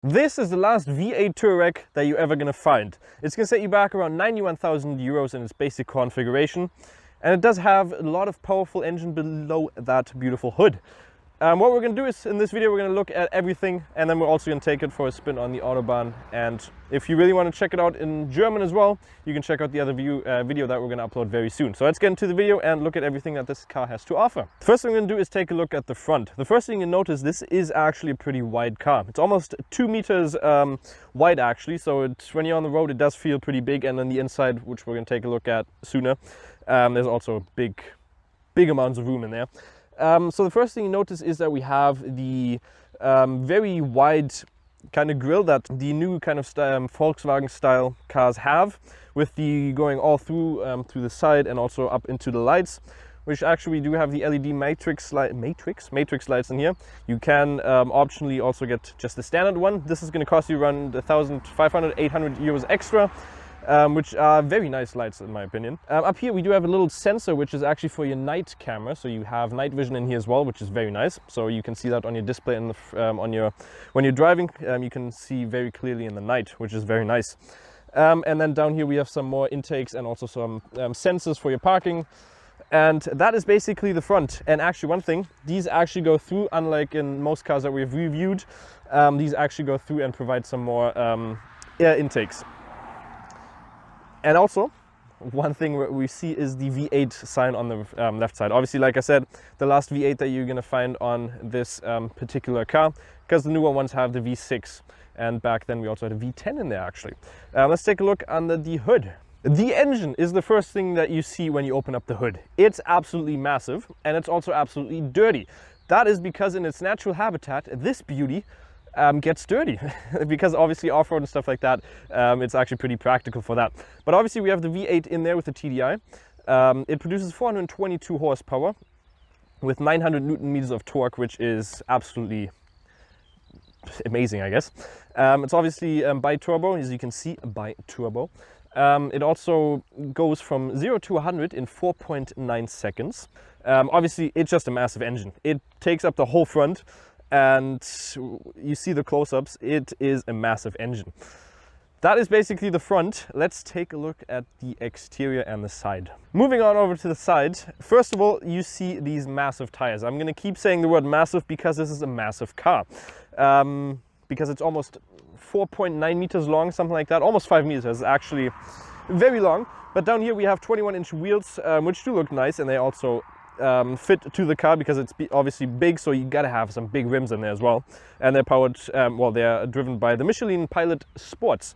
This is the last V8 Touareg that you're ever going to find. It's going to set you back around 91,000 euros in its basic configuration. And it does have a lot of powerful engine below that beautiful hood. What we're going to do is, in this video, we're going to look at everything, and then we're also going to take it for a spin on the Autobahn. And if you really want to check it out in German as well, you can check out the other video that we're going to upload very soon. So let's get into the video and look at everything that this car has to offer. The first thing we're going to do is take a look at the front. The first thing you notice, this is actually a pretty wide car. It's almost 2 meters wide actually, so when you're on the road it does feel pretty big. And then the inside, which we're going to take a look at sooner, there's also big amounts of room in there. So the first thing you notice is that we have the very wide kind of grille that the new kind of Volkswagen style cars have, with the going all through the side and also up into the lights, which actually we do have the LED matrix lights in here. You can optionally also get just the standard one. This is going to cost you around 1,500, 800 euros extra. Which are very nice lights in my opinion. Up here we do have a little sensor which is actually for your night camera, so you have night vision in here as well, which is very nice. So you can see that on your display in the, when you're driving, you can see very clearly in the night, which is very nice. And then down here we have some more intakes and also some sensors for your parking. And that is basically the front. And actually one thing, these actually go through, unlike in most cars that we've reviewed, these actually go through and provide some more air intakes. And also, one thing we see is the V8 sign on the left side. Obviously, like I said, the last V8 that you're going to find on this particular car, because the newer ones have the V6, and back then we also had a V10 in there actually. Let's take a look under the hood. The engine is the first thing that you see when you open up the hood. It's absolutely massive, and it's also absolutely dirty. That is because in its natural habitat, this beauty gets dirty because obviously off-road and stuff like that, it's actually pretty practical for that. But obviously we have the V8 in there with the TDI. It produces 422 horsepower with 900 Newton meters of torque, which is absolutely amazing, I guess. It's obviously bi-turbo, as you can see, bi-turbo. It also goes from 0 to 100 in 4.9 seconds. Obviously it's just a massive engine. It takes up the whole front. And you see the close-ups, it is a massive engine. That is basically the front. Let's take a look at the exterior and the side. Moving on over to the side, first of all, you see these massive tires. I'm going to keep saying the word massive because this is a massive car. Because it's almost 4.9 meters long, something like that, almost 5 meters, actually very long. But down here we have 21-inch wheels, which do look nice, and they also fit to the car because it's obviously big, so you gotta have some big rims in there as well. And they're powered, well, they're driven by the Michelin Pilot Sports,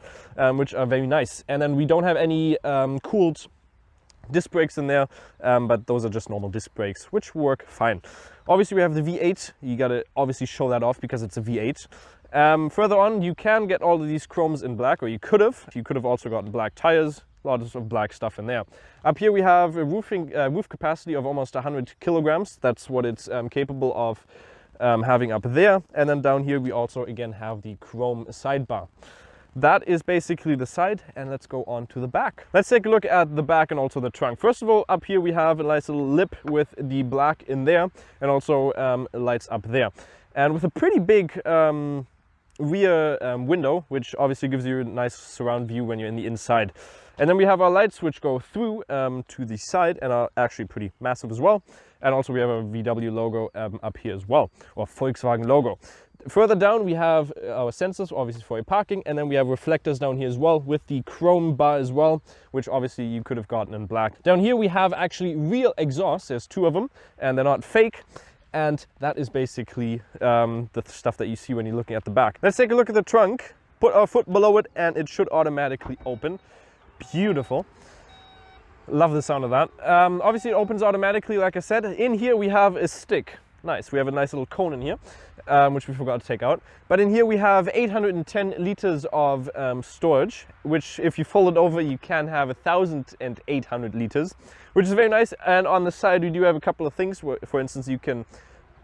which are very nice. And then we don't have any cooled disc brakes in there, but those are just normal disc brakes, which work fine. Obviously we have the V8, you gotta obviously show that off because it's a V8. Further on, you can get all of these chromes in black, or you could have. You could have also gotten black tires. Lots of black stuff in there. Up here we have a roof capacity of almost 100 kilograms. That's what it's capable of having up there. And then down here we also again have the chrome sidebar. That is basically the side, and let's go on to the back. Let's take a look at the back and also the trunk. First of all, up here we have a nice little lip with the black in there, and also lights up there. And with a pretty big rear window, which obviously gives you a nice surround view when you're in the inside. And then we have our lights which go through to the side and are actually pretty massive as well. And also we have a VW logo up here as well, or Volkswagen logo. Further down we have our sensors, obviously for your parking, and then we have reflectors down here as well with the chrome bar as well, which obviously you could have gotten in black. Down here we have actually real exhausts. There's 2 of them, and they're not fake. And that is basically the stuff that you see when you're looking at the back. Let's take a look at the trunk. Put our foot below it and it should automatically open. Beautiful. Love the sound of that. Obviously it opens automatically, like I said. In here we have a stick. Nice, we have a nice little cone in here, which we forgot to take out. But in here we have 810 liters of storage, which if you fold it over, you can have 1,800 liters, which is very nice. And on the side, we do have a couple of things. For instance, you can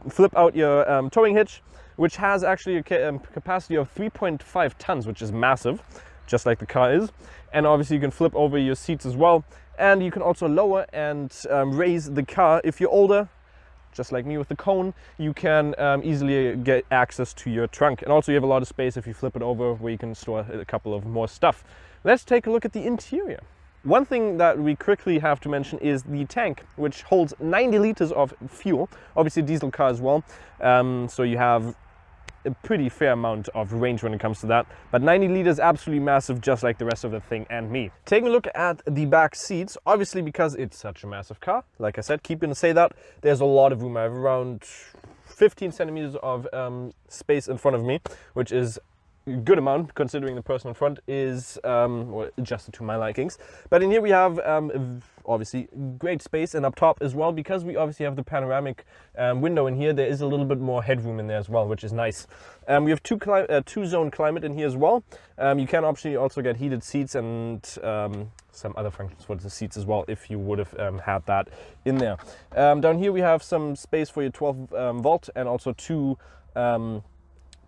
flip out your towing hitch, which has actually a capacity of 3.5 tons, which is massive, just like the car is. And obviously you can flip over your seats as well. And you can also lower and raise the car if you're older just like me with the cone, you can easily get access to your trunk. And also you have a lot of space if you flip it over where you can store a couple of more stuff. Let's take a look at the interior. One thing that we quickly have to mention is the tank, which holds 90 liters of fuel, obviously a diesel car as well. So you have a pretty fair amount of range when it comes to that, but 90 liters absolutely massive, just like the rest of the thing and me. Taking a look at the back seats, obviously because it's such a massive car, like I said, keep going to say that, there's a lot of room. I have around 15 centimeters of space in front of me, which is a good amount considering the person in front is well, adjusted to my likings. But in here we have obviously great space, and up top as well, because we obviously have the panoramic window in here, there is a little bit more headroom in there as well, which is nice. We have two-zone climate in here as well. You can optionally also get heated seats and some other functions for the seats as well, if you would have had that in there. Down here we have some space for your 12 volt and also two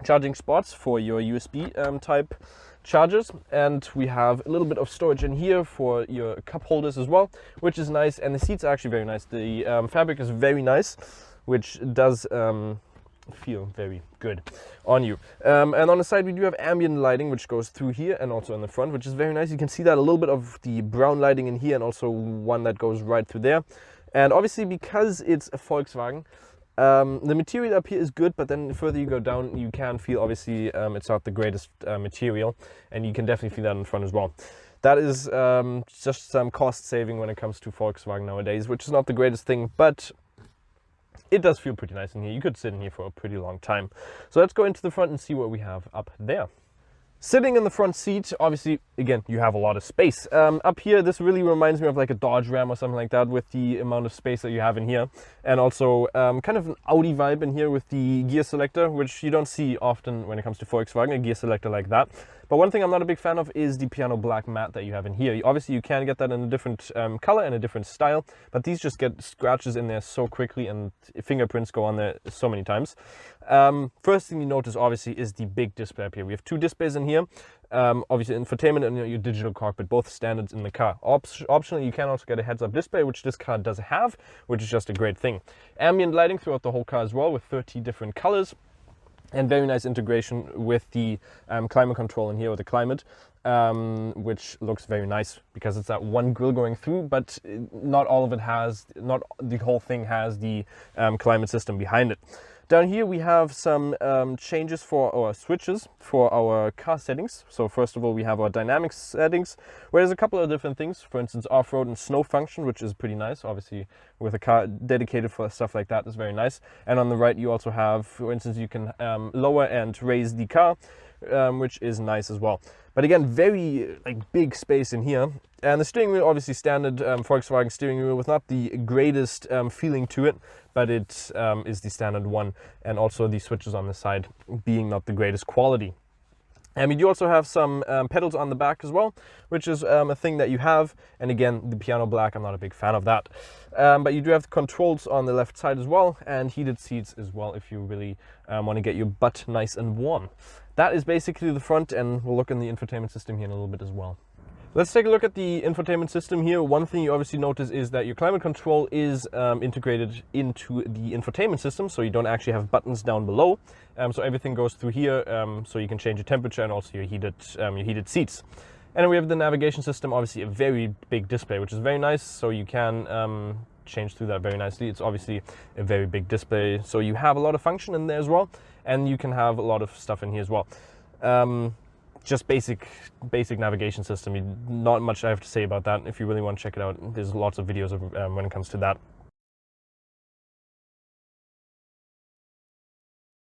charging spots for your USB type chargers, and we have a little bit of storage in here for your cup holders as well, which is nice. And the seats are actually very nice. The fabric is very nice, which does feel very good on you. And on the side we do have ambient lighting, which goes through here and also in the front, which is very nice. You can see that a little bit of the brown lighting in here, and also one that goes right through there. And obviously because it's a Volkswagen, the material up here is good, but then the further you go down, you can feel obviously it's not the greatest material, and you can definitely feel that in front as well. That is just some cost saving when it comes to Volkswagen nowadays, which is not the greatest thing, but it does feel pretty nice in here. You could sit in here for a pretty long time. So let's go into the front and see what we have up there. Sitting in the front seat, obviously, again, you have a lot of space. Up here, this really reminds me of like a Dodge Ram or something like that, with the amount of space that you have in here. And also kind of an Audi vibe in here with the gear selector, which you don't see often when it comes to Volkswagen, a gear selector like that. But one thing I'm not a big fan of is the piano black matte that you have in here. Obviously, you can get that in a different color and a different style, but these just get scratches in there so quickly, and fingerprints go on there so many times. First thing you notice, obviously, is the big display up here. We have two displays in here. Obviously, infotainment and your digital cockpit, both standards in the car. Optionally, you can also get a heads-up display, which this car does have, which is just a great thing. Ambient lighting throughout the whole car as well, with 30 different colors. And very nice integration with the climate control in here, or the climate, which looks very nice because it's that one grill going through, but not all of it has, not the whole thing has the climate system behind it. Down here we have some changes for our switches for our car settings. So first of all, we have our dynamic settings, where there's a couple of different things. For instance, off-road and snow function, which is pretty nice. Obviously, with a car dedicated for stuff like that, is very nice. And on the right, you also have, for instance, you can lower and raise the car, which is nice as well. But again, very big space in here. And the steering wheel, obviously standard Volkswagen steering wheel with not the greatest feeling to it, but it is the standard one. And also the switches on the side being not the greatest quality. And we do also have some pedals on the back as well, which is a thing that you have. And again, the piano black, I'm not a big fan of that. But you do have the controls on the left side as well, and heated seats as well if you really want to get your butt nice and warm. That is basically the front, and we'll look in the infotainment system here in a little bit as well. Let's take a look at the infotainment system here. One thing you obviously notice is that your climate control is integrated into the infotainment system, so you don't actually have buttons down below. So everything goes through here, so you can change your temperature and also your heated seats. And then we have the navigation system, obviously a very big display, which is very nice, so you can change through that very nicely. It's obviously a very big display, so you have a lot of function in there as well, and you can have a lot of stuff in here as well. Just basic navigation system. Not much I have to say about that. If you really want to check it out, there's lots of videos of, when it comes to that.